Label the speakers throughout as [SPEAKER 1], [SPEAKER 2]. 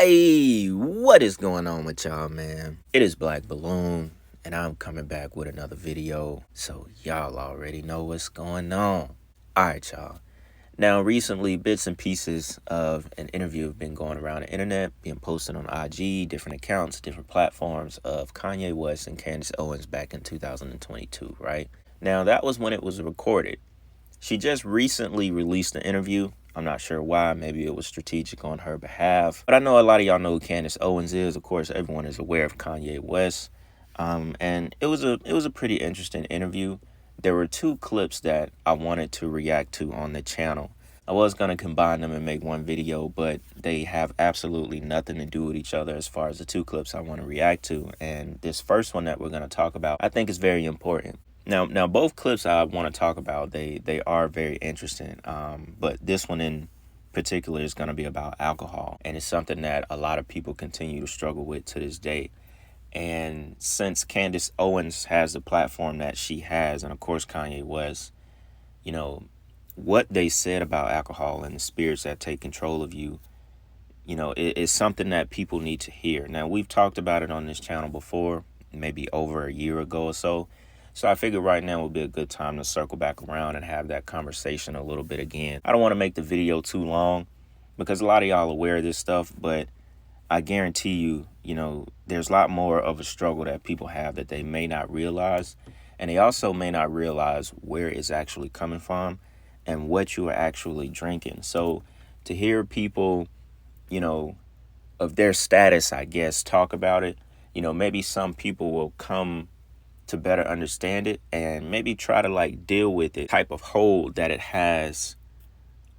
[SPEAKER 1] Hey, what is going on with y'all, man? It is Black Balloon, and I'm coming back with another video, so y'all already know what's going on. Alright, y'all. Now, recently, bits and pieces of an interview have been going around the internet, being posted on IG, different accounts, different platforms of Kanye West and Candace Owens back in 2022, right? Now, that was when it was recorded. She just recently released an interview. I'm not sure why. Maybe it was strategic on her behalf. But I know a lot of y'all know who Candace Owens is. Of course, everyone is aware of Kanye West. And it was a pretty interesting interview. There were two clips that I wanted to react to on the channel. I was going to combine them and make one video, but they have absolutely nothing to do with each other as far as the two clips I want to react to. And this first one that we're going to talk about, I think is very important. Now, both clips I want to talk about, they are very interesting. But this one in particular is going to be about alcohol. And it's something that a lot of people continue to struggle with to this day. And since Candace Owens has the platform that she has, and of course Kanye West, you know, what they said about alcohol and the spirits that take control of you, you know, it's something that people need to hear. Now, we've talked about it on this channel before, maybe over a year ago or so. So I figured right now would be a good time to circle back around and have that conversation a little bit again. I don't want to make the video too long because a lot of y'all are aware of this stuff, but I guarantee you, you know, there's a lot more of a struggle that people have that they may not realize. And they also may not realize where it's actually coming from and what you are actually drinking. So to hear people, you know, of their status, I guess, talk about it, you know, maybe some people will come to better understand it and maybe try to like deal with it, type of hold that it has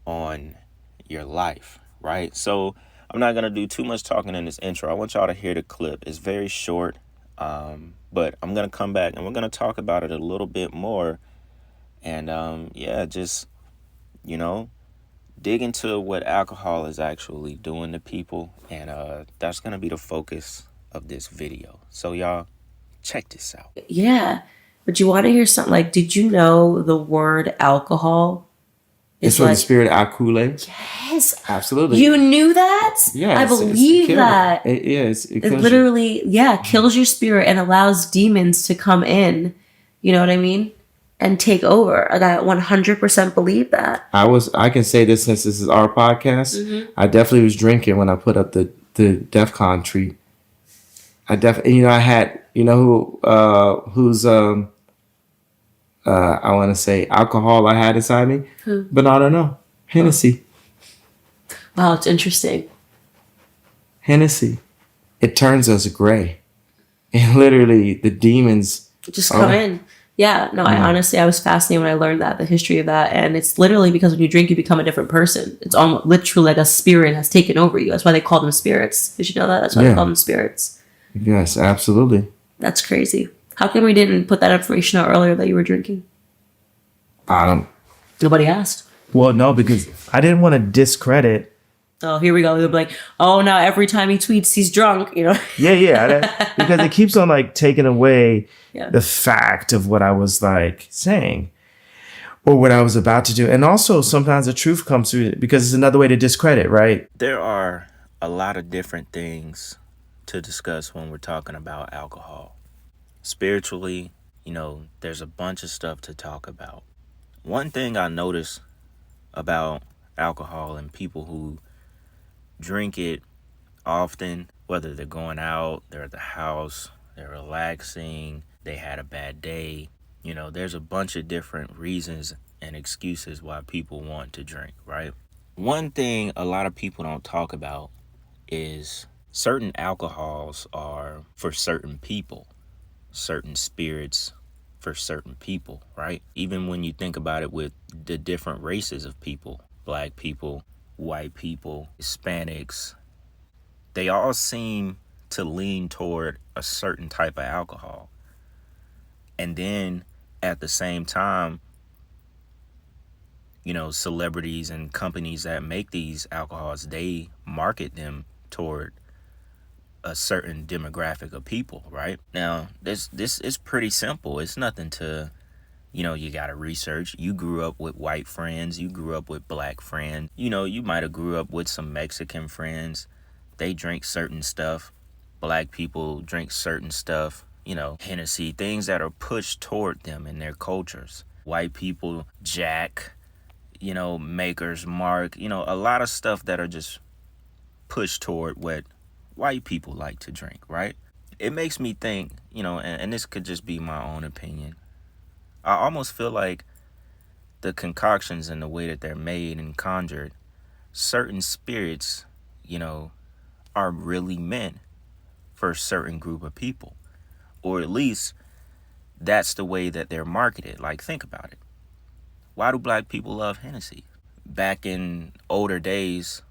[SPEAKER 1] on your life, right? So I'm not going to do too much talking in this intro. I want y'all to hear the clip. It's very short, but I'm going to come back and we're going to talk about it a little bit more. And yeah, just, you know, dig into what alcohol is actually doing to people. And that's going to be the focus of this video. So y'all, check this out.
[SPEAKER 2] Yeah. But you want to hear something like, did you know the word alcohol
[SPEAKER 3] It's from the spirit alcohol?
[SPEAKER 2] Yes.
[SPEAKER 3] Absolutely.
[SPEAKER 2] You knew that?
[SPEAKER 3] Yeah.
[SPEAKER 2] I believe that.
[SPEAKER 3] It
[SPEAKER 2] literally, kills your spirit and allows demons to come in. You know what I mean? And take over. I 100% believe that.
[SPEAKER 3] I can say this since this is our podcast. Mm-hmm. I definitely was drinking when I put up the DEFCON tree. I had, who's I want to say alcohol I had inside me, but I don't know. Hennessy.
[SPEAKER 2] Wow, it's interesting.
[SPEAKER 3] Hennessy. It turns us gray. And literally the demons
[SPEAKER 2] just come in. Yeah, no, I was fascinated when I learned that, the history of that. And it's literally because when you drink, you become a different person. It's almost literally like a spirit has taken over you. That's why they call them spirits. Did you know that? That's why they call them spirits.
[SPEAKER 3] Yes, absolutely.
[SPEAKER 2] That's crazy. How come we didn't put that information out earlier that you were drinking? Nobody asked.
[SPEAKER 4] Well, no, because I didn't want to discredit.
[SPEAKER 2] Oh, here we go. They'll be like, oh, now every time he tweets, he's drunk, you know?
[SPEAKER 4] Yeah. Because it keeps on like taking away the fact of what I was like saying or what I was about to do. And also sometimes the truth comes through because it's another way to discredit, right?
[SPEAKER 1] There are a lot of different things to discuss when we're talking about alcohol. Spiritually, you know, there's a bunch of stuff to talk about. One thing I notice about alcohol and people who drink it often, whether they're going out, they're at the house, they're relaxing, they had a bad day, you know, there's a bunch of different reasons and excuses why people want to drink, right? One thing a lot of people don't talk about is certain alcohols are for certain people, certain spirits for certain people, right? Even when you think about it with the different races of people, black people, white people, Hispanics, they all seem to lean toward a certain type of alcohol. And then at the same time, you know, celebrities and companies that make these alcohols, they market them toward a certain demographic of people, right? Now, this is pretty simple. It's nothing to, you know, you got to research. You grew up with white friends. You grew up with black friends. You know, you might have grew up with some Mexican friends. they drink certain stuff. Black people drink certain stuff, Hennessy, things that are pushed toward them in their cultures. White people, Jack, Maker's Mark, a lot of stuff that are just pushed toward what white people like to drink, right? It makes me think, and this could just be my own opinion. I almost feel like the concoctions and the way that they're made and conjured, certain spirits, are really meant for a certain group of people. Or at least that's the way that they're marketed. Like, think about it. Why do black people love Hennessy? Back in older days,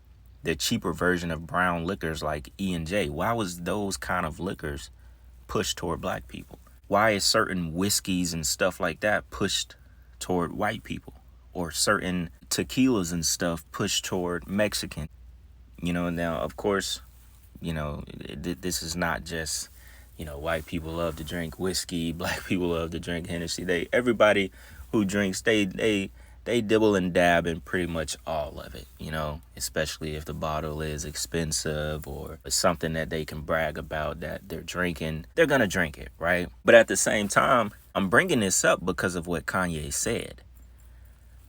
[SPEAKER 1] the cheaper version of brown liquors like E&J, why was those kind of liquors pushed toward black people? Why is certain whiskeys and stuff like that pushed toward white people? Or certain tequilas and stuff pushed toward Mexican? Now, of course, this is not just, white people love to drink whiskey, black people love to drink Hennessy. Everybody who drinks, they dibble and dab in pretty much all of it, especially if the bottle is expensive or something that they can brag about that they're drinking, they're going to drink it, right? But at the same time, I'm bringing this up because of what Kanye said.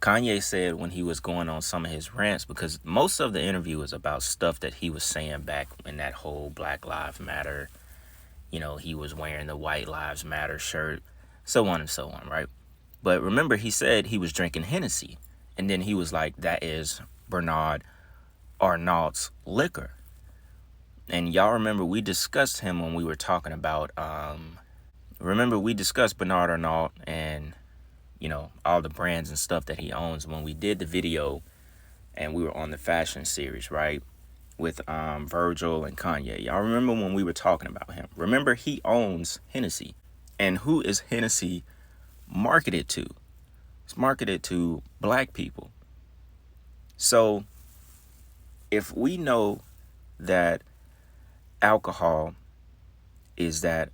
[SPEAKER 1] Kanye said when he was going on some of his rants, because most of the interview was about stuff that he was saying back in that whole Black Lives Matter, he was wearing the White Lives Matter shirt, so on and so on, right? But remember, he said he was drinking Hennessy. And then he was like, that is Bernard Arnault's liquor. And y'all remember we discussed him when we were talking about, we discussed Bernard Arnault and, all the brands and stuff that he owns when we did the video and we were on the fashion series, right? With Virgil and Kanye. Y'all remember when we were talking about him? Remember, he owns Hennessy. And who is Hennessy marketed to? It's marketed to black people. So if we know that alcohol is that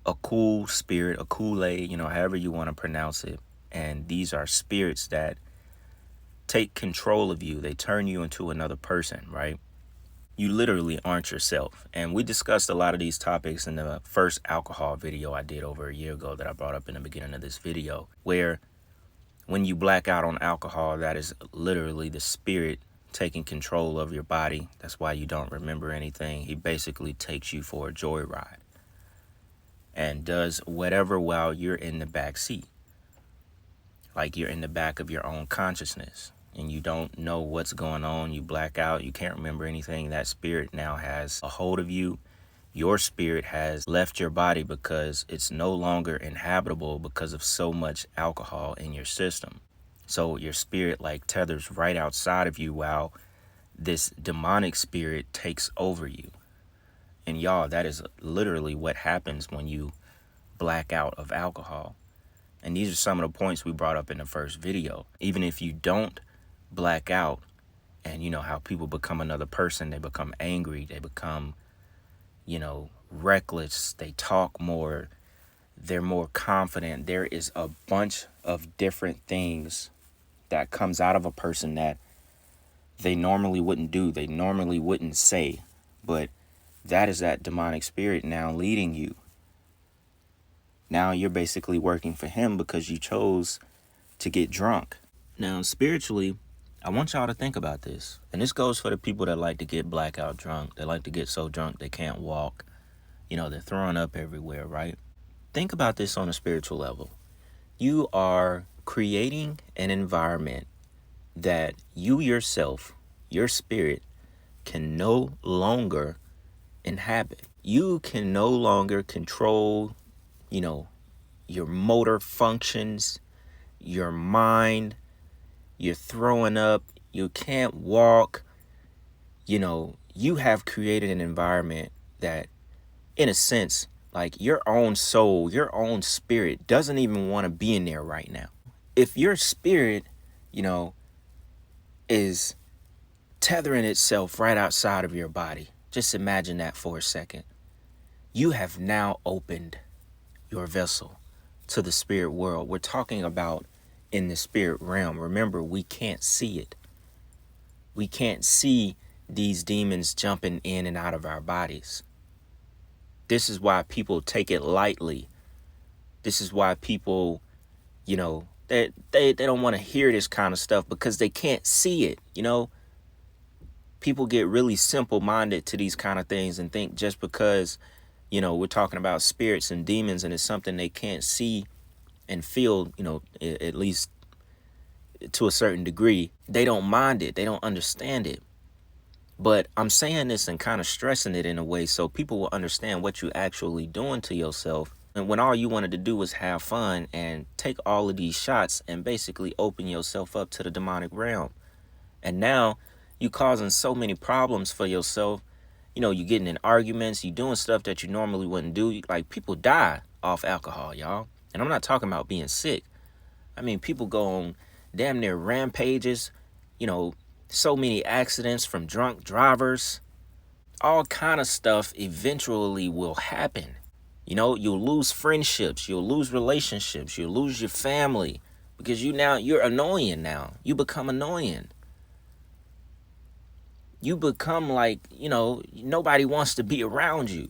[SPEAKER 1] a cool spirit, a Kool-Aid, however you want to pronounce it, and these are spirits that take control of you, they turn you into another person, right? You literally aren't yourself. And we discussed a lot of these topics in the first alcohol video I did over a year ago that I brought up in the beginning of this video, where when you black out on alcohol, that is literally the spirit taking control of your body. That's why you don't remember anything. He basically takes you for a joyride and does whatever while you're in the back seat. Like you're in the back of your own consciousness. And you don't know what's going on, you black out, you can't remember anything. That spirit now has a hold of you. Your spirit has left your body because it's no longer inhabitable because of so much alcohol in your system. So your spirit tethers right outside of you while this demonic spirit takes over you. And y'all, that is literally what happens when you black out of alcohol. And these are some of the points we brought up in the first video. Even if you don't black out, and how people become another person, they become angry, they become reckless, they talk more, they're more confident. There is a bunch of different things that comes out of a person that they normally wouldn't do, they normally wouldn't say, but that is that demonic spirit now leading you. Now you're basically working for him because you chose to get drunk. Now spiritually, I want y'all to think about this. And this goes for the people that like to get blackout drunk. They like to get so drunk they can't walk. They're throwing up everywhere, right? Think about this on a spiritual level. You are creating an environment that you yourself, your spirit, can no longer inhabit. You can no longer control, your motor functions, your mind. You're throwing up, you can't walk, you have created an environment that, in a sense, your own soul, your own spirit doesn't even want to be in there right now. If your spirit, is tethering itself right outside of your body, just imagine that for a second. You have now opened your vessel to the spirit world. We're talking about in the spirit realm. Remember, we can't see it. We can't see these demons jumping in and out of our bodies. This is why people take it lightly. This is why people, you know, they don't want to hear this kind of stuff because they can't see it, you know. People get really simple-minded to these kind of things and think just because, you know, we're talking about spirits and demons and it's something they can't see and feel, you know, at least to a certain degree, they don't mind it. They don't understand it. But I'm saying this and kind of stressing it in a way so people will understand what you're actually doing to yourself. And when all you wanted to do was have fun and take all of these shots and basically open yourself up to the demonic realm. And now you causing so many problems for yourself. You know, you getting in arguments, you doing stuff that you normally wouldn't do. Like, people die off alcohol, y'all. And I'm not talking about being sick. I mean, people go on damn near rampages, you know, so many accidents from drunk drivers. All kind of stuff eventually will happen. You know, you'll lose friendships, you'll lose relationships, you'll lose your family because you're annoying now. You become annoying. You become like, you know, nobody wants to be around you.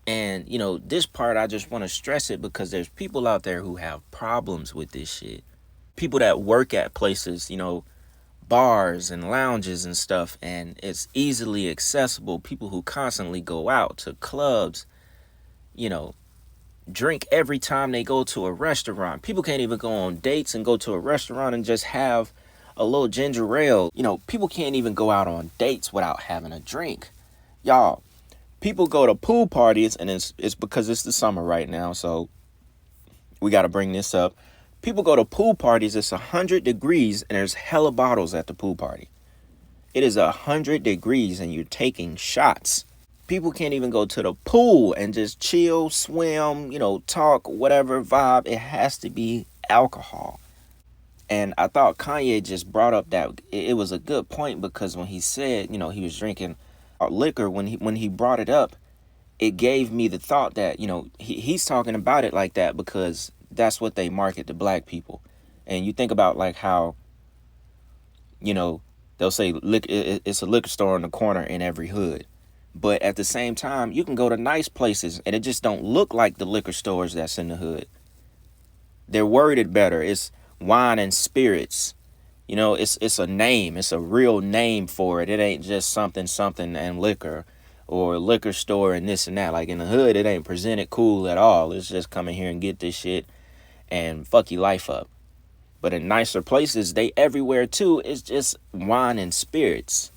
[SPEAKER 1] And, you know, this part, I just want to stress it because there's people out there who have problems with this shit. People that work at places, you know, bars and lounges and stuff, and it's easily accessible. People who constantly go out to clubs, you know, drink every time they go to a restaurant. People can't even go on dates and go to a restaurant and just have a little ginger ale. You know, people can't even go out on dates without having a drink. Y'all, people go to pool parties, and it's because it's the summer right now, so we got to bring this up. People go to pool parties, it's 100 degrees, and there's hella bottles at the pool party. It is 100 degrees, and you're taking shots. People can't even go to the pool and just chill, swim, you know, talk, whatever vibe. It has to be alcohol. And I thought Kanye just brought up that it was a good point because when he said, you know, he was drinking liquor, when he brought it up, it gave me the thought that, you know, he's talking about it like that because that's what they market to black people. And you think about like how, you know, they'll say it's a liquor store in the corner in every hood. But at the same time, you can go to nice places and it just don't look like the liquor stores that's in the hood. They're worded better. It's wine and spirits. You know, it's a name. It's a real name for it. It ain't just something and liquor or liquor store and this and that. Like in the hood, it ain't presented cool at all. It's just come in here and get this shit and fuck your life up. But in nicer places, they everywhere too. It's just wine and spirits.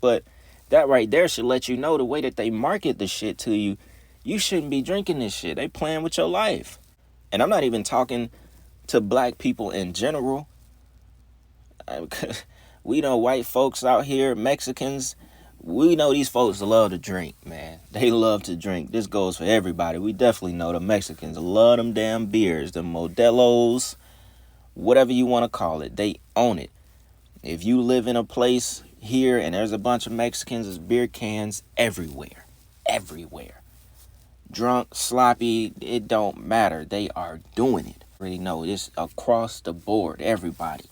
[SPEAKER 1] But that right there should let you know the way that they market the shit to you. You shouldn't be drinking this shit. They playing with your life. And I'm not even talking to black people in general. We know white folks out here, Mexicans. We know these folks love to drink, man. They love to drink. This goes for everybody. We definitely know the Mexicans love them damn beers, the Modelos, whatever you want to call it. They own it. If you live in a place here and there's a bunch of Mexicans, there's beer cans everywhere. Everywhere. Drunk, sloppy, it don't matter. They are doing it. Really know it's across the board, everybody.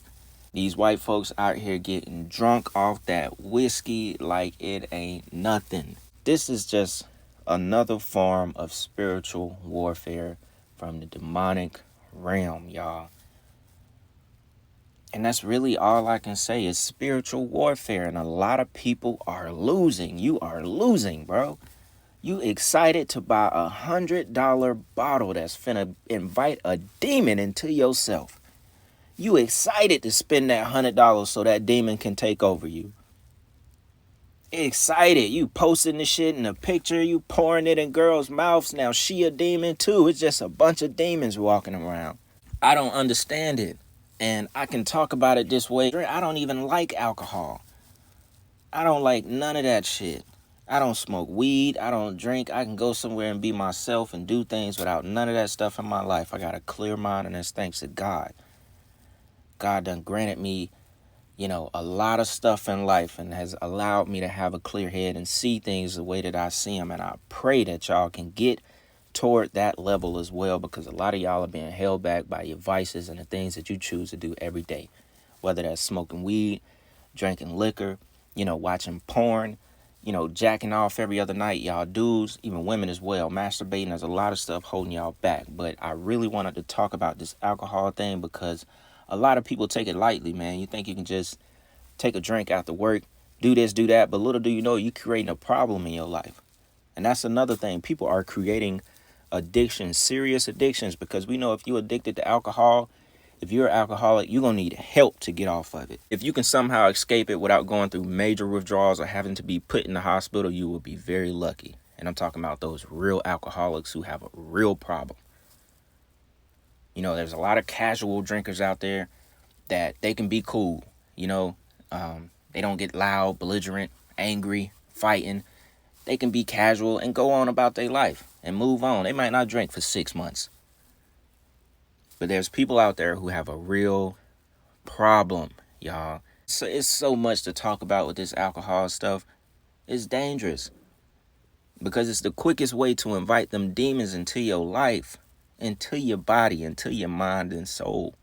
[SPEAKER 1] These white folks out here getting drunk off that whiskey like it ain't nothing. This is just another form of spiritual warfare from the demonic realm, y'all. And that's really all I can say is spiritual warfare. And a lot of people are losing. You are losing, bro. You excited to buy $100 bottle that's finna invite a demon into yourself. You excited to spend that $100 so that demon can take over you. Excited. You posting the shit in a picture. You pouring it in girls' mouths. Now she a demon too. It's just a bunch of demons walking around. I don't understand it. And I can talk about it this way. I don't even like alcohol. I don't like none of that shit. I don't smoke weed. I don't drink. I can go somewhere and be myself and do things without none of that stuff in my life. I got a clear mind, and that's thanks to God. God done granted me, you know, a lot of stuff in life and has allowed me to have a clear head and see things the way that I see them. And I pray that y'all can get toward that level as well, because a lot of y'all are being held back by your vices and the things that you choose to do every day, whether that's smoking weed, drinking liquor, watching porn, jacking off every other night, y'all dudes, even women as well, masturbating. There's a lot of stuff holding y'all back. But I really wanted to talk about this alcohol thing because a lot of people take it lightly, man. You think you can just take a drink after work, do this, do that, but little do you know, you're creating a problem in your life. And that's another thing. People are creating addictions, serious addictions, because we know if you're addicted to alcohol, if you're an alcoholic, you're going to need help to get off of it. If you can somehow escape it without going through major withdrawals or having to be put in the hospital, you will be very lucky. And I'm talking about those real alcoholics who have a real problem. There's a lot of casual drinkers out there that they can be cool. They don't get loud, belligerent, angry, fighting. They can be casual and go on about their life and move on. They might not drink for 6 months. But there's people out there who have a real problem, y'all. So it's so much to talk about with this alcohol stuff. It's dangerous because it's the quickest way to invite them demons into your life, into your body, into your mind and soul.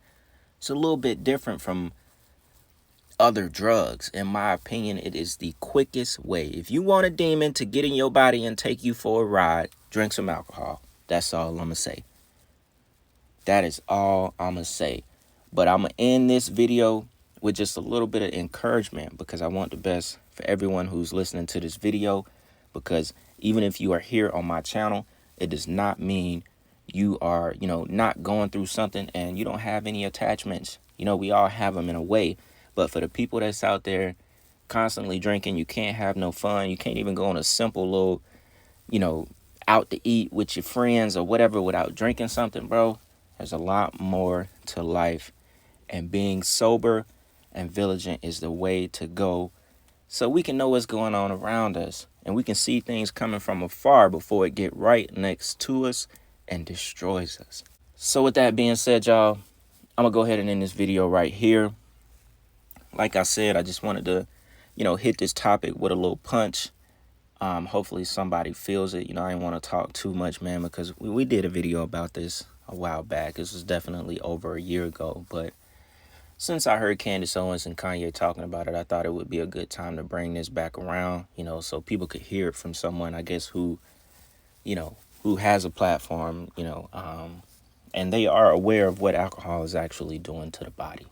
[SPEAKER 1] It's a little bit different from other drugs. In my opinion, it is the quickest way. If you want a demon to get in your body and take you for a ride, drink some alcohol. That's all I'm going to say. That is all I'm going to say. But I'm going to end this video with just a little bit of encouragement because I want the best for everyone who's listening to this video. Because even if you are here on my channel, it does not mean you are, not going through something and you don't have any attachments. We all have them in a way. But for the people that's out there constantly drinking, you can't have no fun. You can't even go on a simple little, out to eat with your friends or whatever without drinking something, bro. There's a lot more to life. And being sober and vigilant is the way to go so we can know what's going on around us. And we can see things coming from afar before it get right next to us and destroys us. So with that being said, y'all, I'm going to go ahead and end this video right here. Like I said, I just wanted to, hit this topic with a little punch. Hopefully somebody feels it. I didn't want to talk too much, man, because we did a video about this a while back. This was definitely over a year ago. But since I heard Candace Owens and Kanye talking about it, I thought it would be a good time to bring this back around, so people could hear it from someone, I guess, who has a platform, and they are aware of what alcohol is actually doing to the body.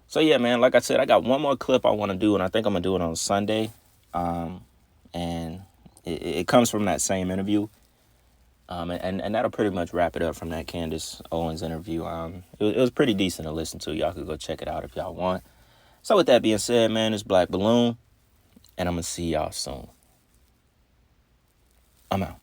[SPEAKER 1] So, yeah, man, like I said, I got one more clip I want to do, and I think I'm going to do it on Sunday. And it comes from that same interview. And that'll pretty much wrap it up from that Candace Owens interview. It was pretty decent to listen to. Y'all could go check it out if y'all want. So, with that being said, man, it's Black Balloon, and I'm going to see y'all soon. I'm out.